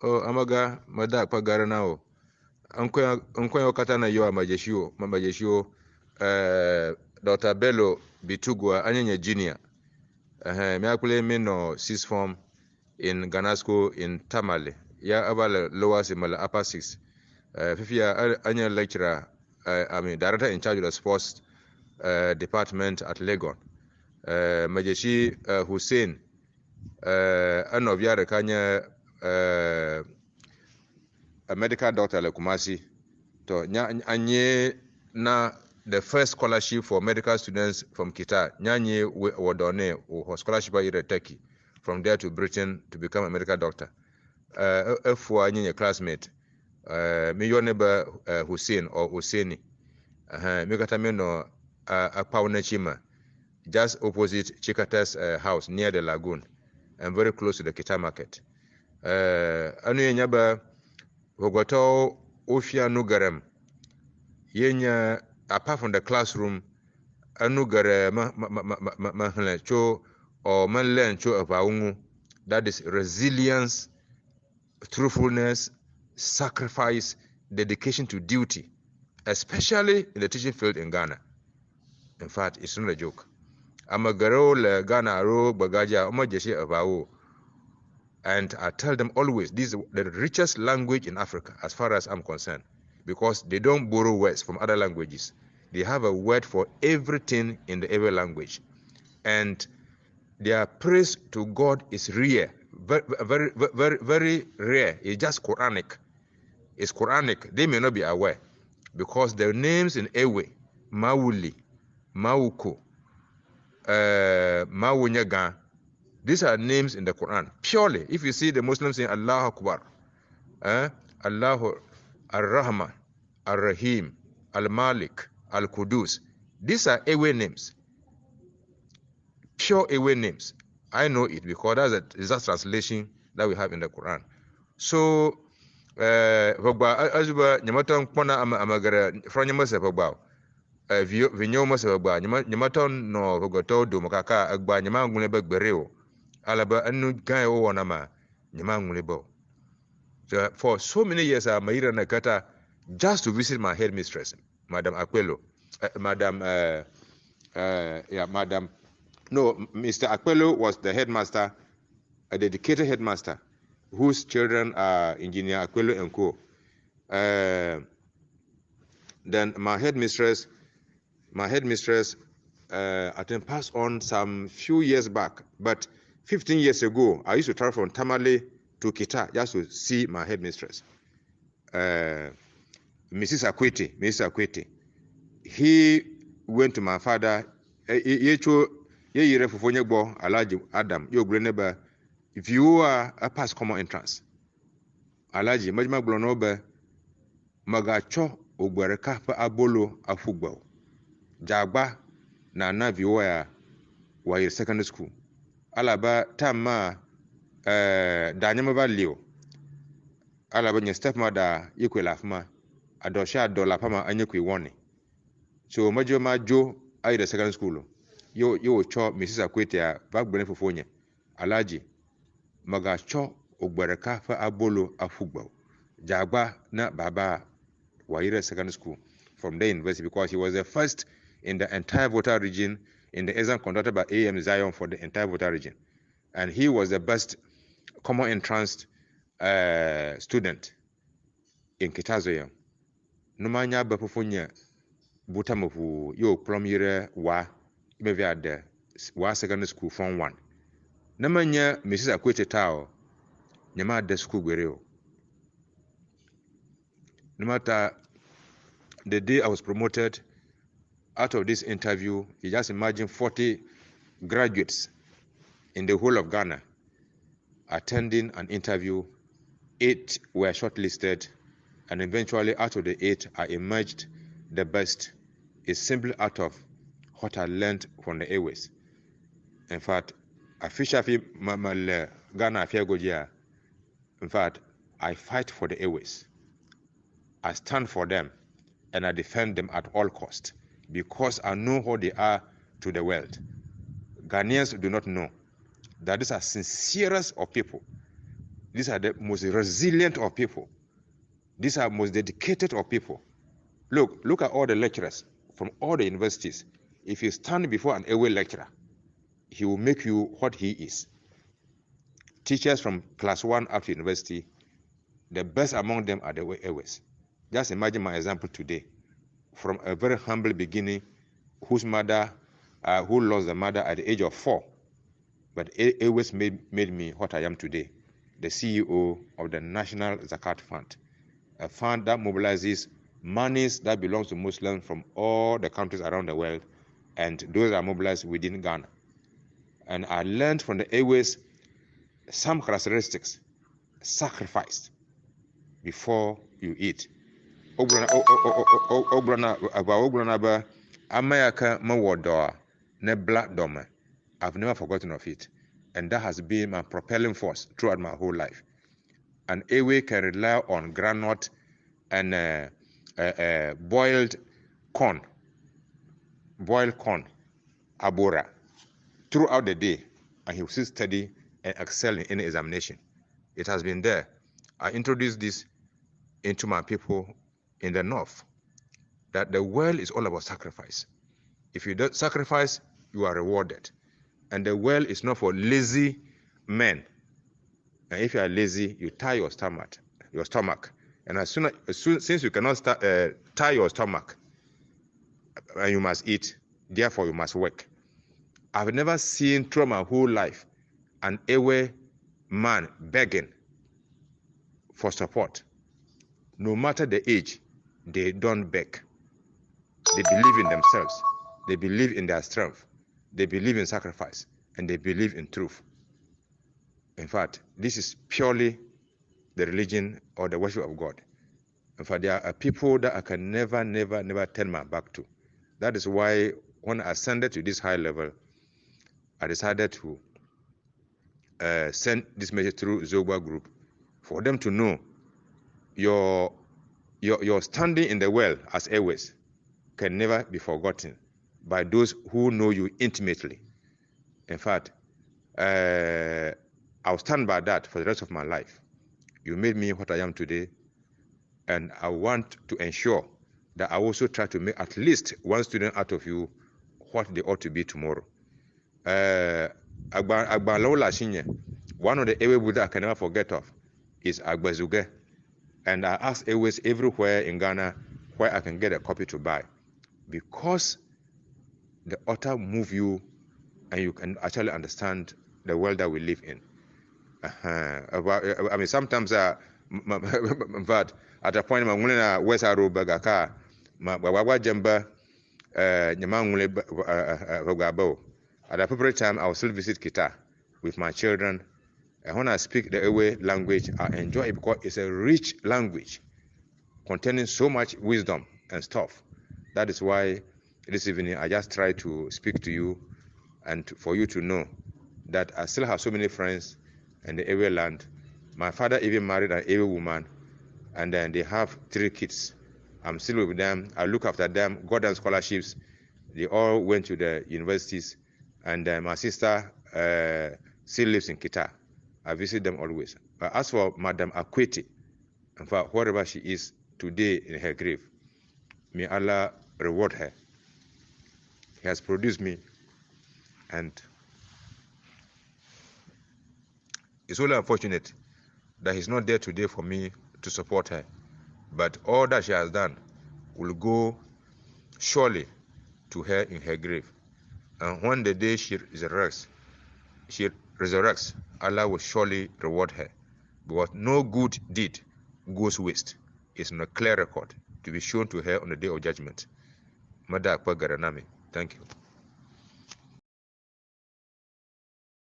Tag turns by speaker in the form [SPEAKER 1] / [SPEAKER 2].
[SPEAKER 1] O amaga mada pagara nao. Ankoya kata na yo majeshio Dr. Bello Bitugwa Anyanya Junior. Me akule me no sixth form in Ghana school in Tamale. Ya abala lower simala upper six. Fifia anya lecturer, director in charge of the sports department at Legon. Majeshi Hussein ano biara kanya a medical doctor le Kumasi to anye na the first scholarship for medical students from Kita nyanye wodone or scholarship in Turkey from there to Britain to become a medical doctor. For anye classmate me your neighbor Hussein or Husseini me kata me no a Pauna Chima just opposite Chikata's house near the lagoon and very close to the Kita market. Anu nyaba Wogoto Ofia Nugarem Yenya apart from the classroom Anugare Mahancho or Manlen Cho of Aungu, that is resilience, truthfulness, sacrifice, dedication to duty, especially in the teaching field in Ghana. In fact, it's not a joke. Amagaro le Ghana ro bagaja omajeshi of. And I tell them always, this is the richest language in Africa, as far as I'm concerned, because they don't borrow words from other languages. They have a word for everything in the Eʋes language. And their praise to God is rare, very rare. It's just Quranic. It's Quranic. They may not be aware, because their names in Eʋes, Mauli, Mauko, Mawunyaga, these are names in the Quran. Purely, if you see the Muslims saying Allah Akbar, Allahu Ar-Rahman, Ar-Rahim, Al-Malik, Al-Qudus, these are Eʋes names. Pure Eʋes names. I know it because that's a disaster translation that we have in the Quran. So, Azuba, Nyamaton Pona Amagara, Franyamasa Pogba, Vinyomasa Pogba, Nyamaton no Vogoto, Dumakaka, Agba, Nyamangunebek Bereo. Alaba anu guy o wanama nyamangulebo. So for so many years I maira nakata just to visit my headmistress, Mme Akwetey, Madam. No, Mr. Akwetey was the headmaster, a dedicated headmaster, whose children are Engineer Akwetey and co. Then my headmistress, I think passed on some few years back, but 15 years ago, I used to travel from Tamale to Kita just to see my headmistress, Mrs. Akwetey. He went to my father. Adam, if you are a pass common entrance, Alaji, Majma Blonobe, Magacho, Ogwereka, Abolo, Afugbo, Jagba, Nana Vioya, while secondary school. Alaba Tama Danyama Valio Alaba your stepmother Equilafma Adosha Dola Pama Anyaki Wani. So Majo I the secondary school. Yo cho Mrs. Akwetey back benefofonia Alaji Maga cho Ogbereka fa Abolo Afugbo Jagba na Baba Waire secondary school from the university, because he was the first in the entire Volta region in the exam conducted by AM Zion for the entire Volta region. And he was the best common entrance student in Kitazoyo. Numanya Bapufunya Butamofu, yo plumire wa, maybe at the wa secondary school form 1. Namanya Mrs. Akwetey Tao, Nyama de school Guerrero. No matter the day I was promoted, out of this interview, you just imagine 40 graduates in the whole of Ghana attending an interview. 8 were shortlisted, and eventually out of the 8, I emerged the best. It's simply out of what I learned from the Eʋes. In fact, officially, Ghana Fiagogia. In fact, I fight for the Eʋes. I stand for them, and I defend them at all costs, because I know what they are to the world. Ghanaians do not know that these are sincerest of people. These are the most resilient of people. These are most dedicated of people. Look at all the lecturers from all the universities. If you stand before an Eʋes lecturer, he will make you what he is. Teachers from class 1 up to university, the best among them are the Eʋes. Just imagine my example today. From a very humble beginning, who lost the mother at the age of 4. But Eʋes made me what I am today, the CEO of the National Zakat Fund, a fund that mobilizes monies that belongs to Muslims from all the countries around the world, and those are mobilized within Ghana. And I learned from the Eʋes some characteristics: sacrifice before you eat. I've never forgotten of it, and that has been my propelling force throughout my whole life. An Eʋes can rely on groundnut and boiled corn, abora, throughout the day, and he will still study and excel in any examination. It has been there. I introduced this into my people in the north, that the world is all about sacrifice. If you don't sacrifice, you are rewarded. And the world is not for lazy men. And if you are lazy, you tie your stomach. And since you cannot tie your stomach, and you must eat, therefore you must work. I've never seen through my whole life an Eʋes man begging for support. No matter the age, they don't beg. They believe in themselves. They believe in their strength. They believe in sacrifice. And they believe in truth. In fact, this is purely the religion or the worship of God. In fact, there are people that I can never turn my back to. That is why when I ascended to this high level, I decided to send this message through Zogba group for them to know your standing in the world as Eʋes can never be forgotten by those who know you intimately. In fact, I'll stand by that for the rest of my life. You made me what I am today, and I want to ensure that I also try to make at least one student out of you what they ought to be tomorrow. One of the Eʋes Buddha I can never forget of is Agbezuge. And I ask Eʋes everywhere in Ghana where I can get a copy to buy, because the author move you and you can actually understand the world that we live in. I mean, sometimes, but at a point, I'm going to West Arubagaka, Jamba, at the appropriate time, I will still visit Kita with my children. And when I speak the Eʋes language, I enjoy it because it's a rich language containing so much wisdom and stuff. That is why this evening I just try to speak to you and for you to know that I still have so many friends in the Eʋes land. My father even married an Eʋes woman, and then they have 3 kids. I'm still with them. I look after them, got them scholarships. They all went to the universities, and my sister still lives in Kita. I visit them always. But as for Mme Akwetey, in fact, wherever she is today in her grave, may Allah reward her. He has produced me, and it's only unfortunate that he's not there today for me to support her. But all that she has done will go surely to her in her grave. And when the day she resurrects, Allah will surely reward her. Because no good deed goes waste. It's on a clear record to be shown to her on the day of judgment. Mme Akwetey, thank you.